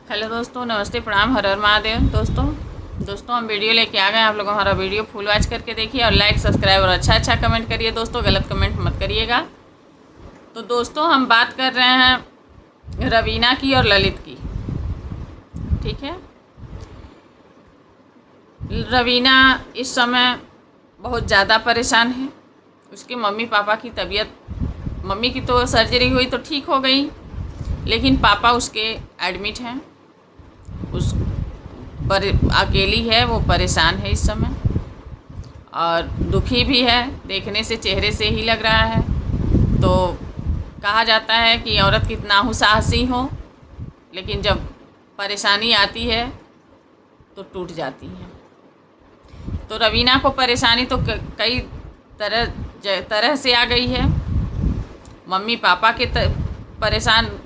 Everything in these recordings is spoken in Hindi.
हेलो दोस्तों, नमस्ते, प्रणाम, हर हर महादेव। दोस्तों हम वीडियो लेके आ गए। आप लोग हमारा वीडियो फुल वॉच करके देखिए और लाइक, सब्सक्राइब और अच्छा कमेंट करिए। दोस्तों गलत कमेंट मत करिएगा। तो दोस्तों हम बात कर रहे हैं रवीना की और ललित की। ठीक है, रवीना इस समय बहुत ज़्यादा परेशान है। उसके मम्मी पापा की तबीयत, मम्मी की तो सर्जरी हुई तो ठीक हो गई, लेकिन पापा उसके एडमिट हैं। उस पर अकेली है, वो परेशान है इस समय और दुखी भी है, देखने से चेहरे से ही लग रहा है। तो कहा जाता है कि औरत कितना हो साहसी हो, लेकिन जब परेशानी आती है तो टूट जाती है। तो रवीना को परेशानी तो कई तरह से आ गई है। मम्मी पापा के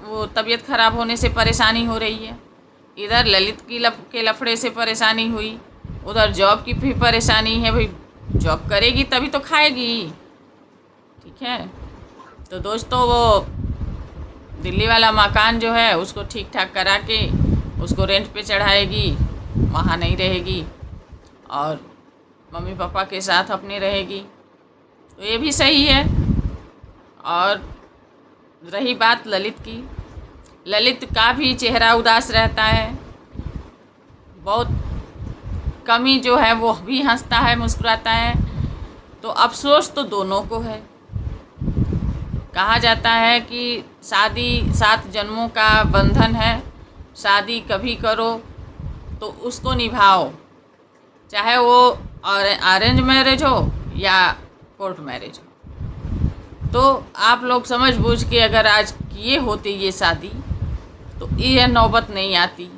वो तबीयत ख़राब होने से परेशानी हो रही है, इधर ललित के लफड़े से परेशानी हुई, उधर जॉब की भी परेशानी है। भाई जॉब करेगी तभी तो खाएगी। ठीक है, तो दोस्तों वो दिल्ली वाला मकान जो है उसको ठीक ठाक करा के उसको रेंट पे चढ़ाएगी, वहाँ नहीं रहेगी और मम्मी पापा के साथ अपने रहेगी। तो ये भी सही है। और रही बात ललित की, ललित का भी चेहरा उदास रहता है। बहुत कम ही जो है वो भी हंसता है, मुस्कुराता है। तो अफसोस तो दोनों को है। कहा जाता है कि शादी 7 जन्मों का बंधन है। शादी कभी करो तो उसको निभाओ, चाहे वो अरेंज मैरिज हो या कोर्ट मैरिज हो। तो आप लोग समझ बूझ के अगर आज किए होते ये शादी तो ये नौबत नहीं आती,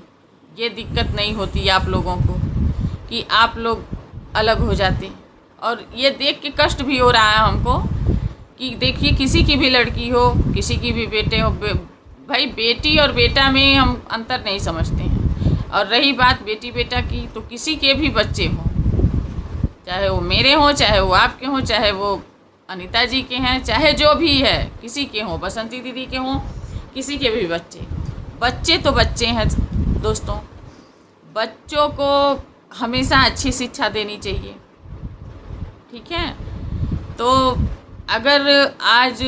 ये दिक्कत नहीं होती आप लोगों को कि आप लोग अलग हो जाते। और ये देख के कष्ट भी हो रहा है हमको कि देखिए किसी की भी लड़की हो, किसी की भी बेटे हो, भाई बेटी और बेटा में हम अंतर नहीं समझते हैं। और रही बात बेटी बेटा की, तो किसी के भी बच्चे हों, चाहे वो मेरे हों, चाहे वो आपके हों, चाहे वो अनीता जी के हैं, चाहे जो भी है, किसी के हों, बसंती दीदी के हों, किसी के भी बच्चे तो बच्चे हैं दोस्तों। बच्चों को हमेशा अच्छी शिक्षा देनी चाहिए। ठीक है, तो अगर आज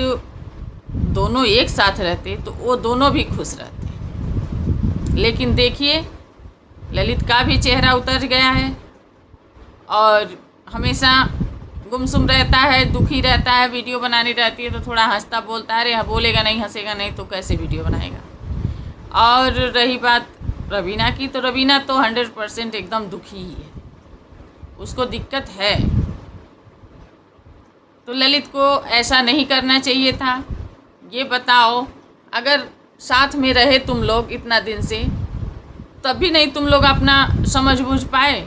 दोनों एक साथ रहते तो वो दोनों भी खुश रहते। लेकिन देखिए ललित का भी चेहरा उतर गया है और हमेशा गुमसुम रहता है, दुखी रहता है। वीडियो बनानी रहती है तो थोड़ा हंसता बोलता है, अरे बोलेगा नहीं, हंसेगा नहीं तो कैसे वीडियो बनाएगा। और रही बात रवीना की, तो रवीना तो 100% एकदम दुखी ही है, उसको दिक्कत है। तो ललित को ऐसा नहीं करना चाहिए था। ये बताओ, अगर साथ में रहे तुम लोग इतना दिन से, तब भी नहीं तुम लोग अपना समझ बूझ पाए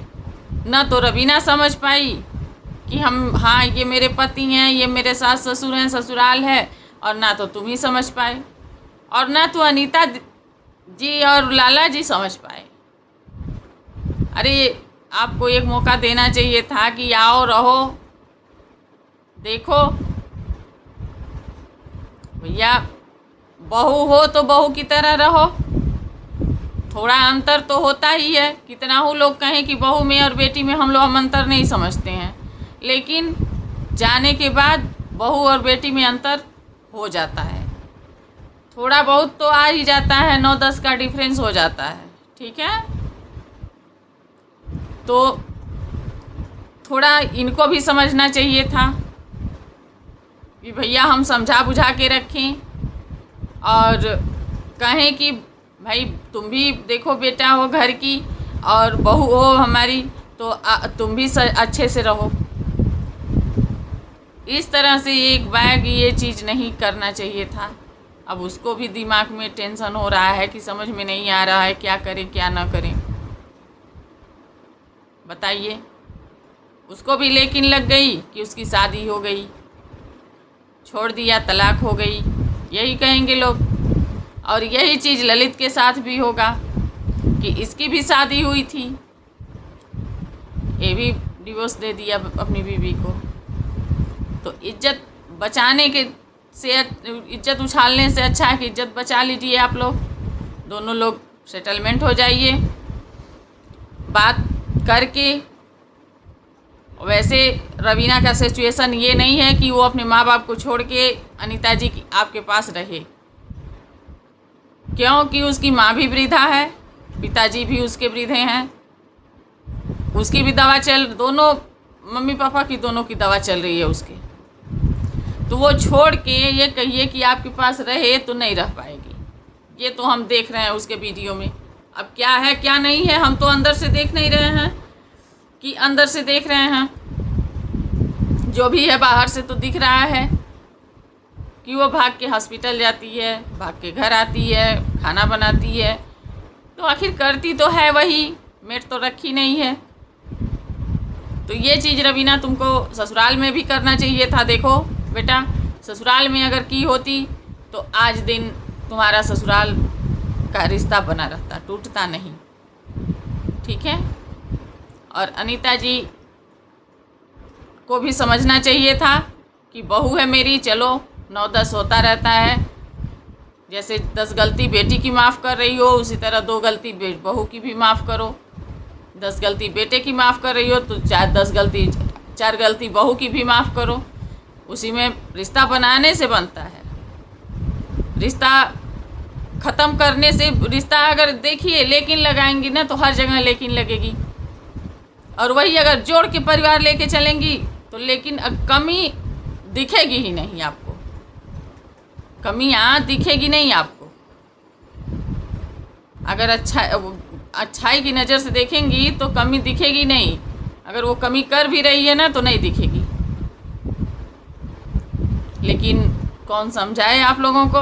ना। तो रवीना समझ पाई कि हाँ ये मेरे पति हैं, ये मेरे सास ससुर हैं, ससुराल है, और ना तो तुम ही समझ पाए और ना तो अनीता जी और लाला जी समझ पाए। अरे आपको एक मौका देना चाहिए था कि आओ रहो, देखो भैया, बहू हो तो बहू की तरह रहो। थोड़ा अंतर तो होता ही है, कितना हो लोग कहें कि बहू में और बेटी में हम अंतर नहीं समझते हैं, लेकिन जाने के बाद बहू और बेटी में अंतर हो जाता है। थोड़ा बहुत तो आ ही जाता है, 9-10 का डिफरेंस हो जाता है। ठीक है, तो थोड़ा इनको भी समझना चाहिए था कि भैया हम समझा बुझा के रखें और कहें कि भाई तुम भी देखो, बेटा हो घर की और बहू हो हमारी, तो तुम भी अच्छे से रहो। इस तरह से एक बैग ये चीज़ नहीं करना चाहिए था। अब उसको भी दिमाग में टेंशन हो रहा है कि समझ में नहीं आ रहा है क्या करें क्या ना करें। बताइए, उसको भी लेकिन लग गई कि उसकी शादी हो गई, छोड़ दिया, तलाक हो गई, यही कहेंगे लोग। और यही चीज़ ललित के साथ भी होगा कि इसकी भी शादी हुई थी, ये भी डिवोर्स दे दिया अपनी बीवी को। तो इज्जत बचाने के से, इज्जत उछालने से अच्छा है कि इज्जत बचा लीजिए आप लोग। दोनों लोग सेटलमेंट हो जाइए बात करके। वैसे रवीना का सिचुएशन ये नहीं है कि वो अपने माँ बाप को छोड़ के अनीता जी की आपके पास रहे, क्योंकि उसकी माँ भी वृद्धा है, पिताजी भी उसके वृद्ध हैं, उसकी भी दवा दोनों मम्मी पापा की दोनों की दवा चल रही है उसकी। तो वो छोड़ के ये कहिए कि आपके पास रहे तो नहीं रह पाएगी। ये तो हम देख रहे हैं उसके वीडियो में। अब क्या है क्या नहीं है हम तो अंदर से देख नहीं रहे हैं कि अंदर से देख रहे हैं, जो भी है बाहर से तो दिख रहा है कि वो भाग के हॉस्पिटल जाती है, भाग के घर आती है, खाना बनाती है, तो आखिर करती तो है वही, मेड तो रखी नहीं है। तो ये चीज़ रवीना तुमको ससुराल में भी करना चाहिए था। देखो बेटा, ससुराल में अगर की होती तो आज दिन तुम्हारा ससुराल का रिश्ता बना रहता, टूटता नहीं। ठीक है। और अनीता जी को भी समझना चाहिए था कि बहू है मेरी, चलो 9-10 होता रहता है। जैसे 10 गलती बेटी की माफ़ कर रही हो, उसी तरह 2 गलती बहू की भी माफ़ करो। 10 गलती बेटे की माफ़ कर रही हो तो 4 गलती बहू की भी माफ़ करो। उसी में रिश्ता बनाने से बनता है। रिश्ता ख़त्म करने से, रिश्ता अगर देखिए लेकिन लगाएंगी ना तो हर जगह लेकिन लगेगी, और वही अगर जोड़ के परिवार लेके चलेंगी तो लेकिन कमी दिखेगी ही नहीं आपको, कमियाँ दिखेगी नहीं आपको। अगर अच्छाई की नज़र से देखेंगी तो कमी दिखेगी नहीं, अगर वो कमी कर भी रही है ना तो नहीं दिखेगी। लेकिन कौन समझाए आप लोगों को,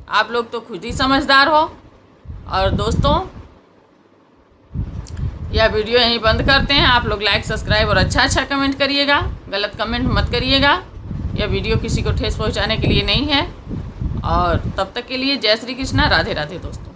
आप लोग तो खुद ही समझदार हो। और दोस्तों, यह वीडियो यहीं बंद करते हैं। आप लोग लाइक, सब्सक्राइब और अच्छा कमेंट करिएगा, गलत कमेंट मत करिएगा। यह वीडियो किसी को ठेस पहुंचाने के लिए नहीं है। और तब तक के लिए जय श्री कृष्णा, राधे राधे दोस्तों।